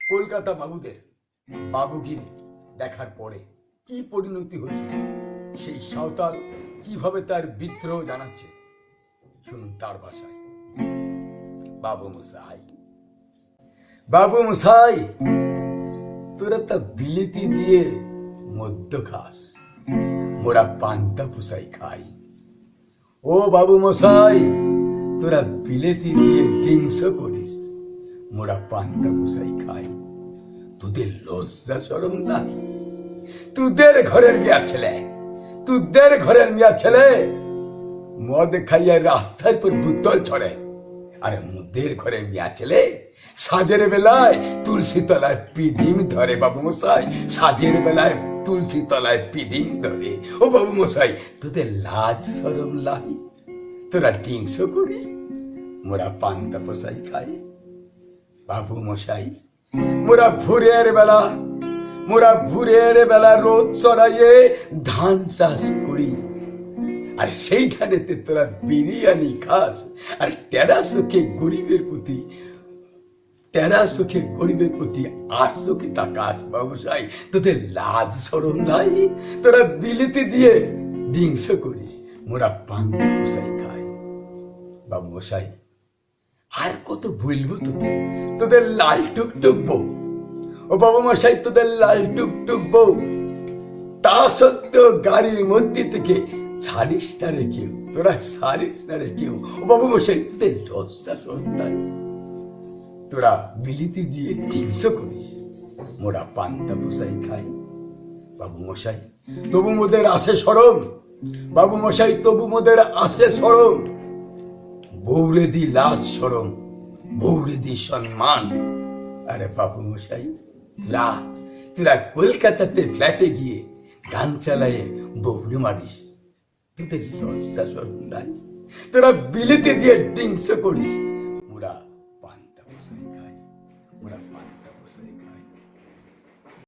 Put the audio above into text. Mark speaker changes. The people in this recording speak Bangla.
Speaker 1: কলকাতা বাবুদের বাবুগিরি দেখার পরে কি পরিণতি হয়েছে, সেই সাঁওতাল কিভাবে তার বিদ্রোহ জানাচ্ছে, শুনুন তার ভাষায়। বাবু মশাই, বাবু মশাই, তোরা তা বিলিতি দিয়ে মদ্য খাস, মোরা পান্তা পুষাই খাই। ও বাবু মশাই, তোরা বিলেতি দিয়ে ডিংস করিস, মোরা পান্তা পুষাই খাই। তোদের লজ্জা শরম নাই? তোদের ঘরের মেয়া ছেলে মদ খাইয়া রাস্তায় পর বোতল ছড়ে, আরে মুদের ঘরে মেয়া ছেলে সাজের বেলায় তুলসী তলায় পিদিম ধরে। বাবু মশাই, সাজের বেলায় তুলসী তলায় পিদিম ধরে। ও বাবু মশাই, তোদের লাজ শরম লাই? তোরা ডিংস করিস, মোরা পান্তা পোষাই খাই। বাবু মশাই, মোরা ভোরের বেলা রোদ চড়াইয়ে ধান চাষ করি, আর সেইখানেতে তোরা বিরিয়ানি খাস, আর টেরা চোখে গরিবের প্রতি আর চোখে তাকাস। বাবুসাই, তোদের লাজ শরম নাই? তোরা বিলিতি দিয়ে ডিংস করিস, মোরা পান্তা পোষাই খাই। বাবু মশাই, আর কত বলবো তোদের লাল টুকটুক বউ। ও বাবু মশাই, তোদের লাল টুকটুক বউ, তা সত্ত্বেও গাড়ির মধ্যে থেকে ছাড়িস না রে কেউ, তোরা ছাড়িস না রে কেউ। ও বাবু মশাই, তোদের লজ্জা শরম নাই? তোরা বিলিতি দিয়ে ডিংস করিস, মোরা পান্তা পোষাই খাই। বাবু মশাই, তবু মোদের আসে শরম। বাবু মশাই, তবু মোদের আসে শরম। বৌরে দি লাজ শরম, বৌরে দি সম্মান। আরে বাবু মশাই, তোরা কলকাতাতে ফ্ল্যাটে গিয়ে গান চালায়ে বৌরে মারিস, তোদের লজ্জা শরম নাই? তোরা বিলিতি দিয়ে ডিংস করিস,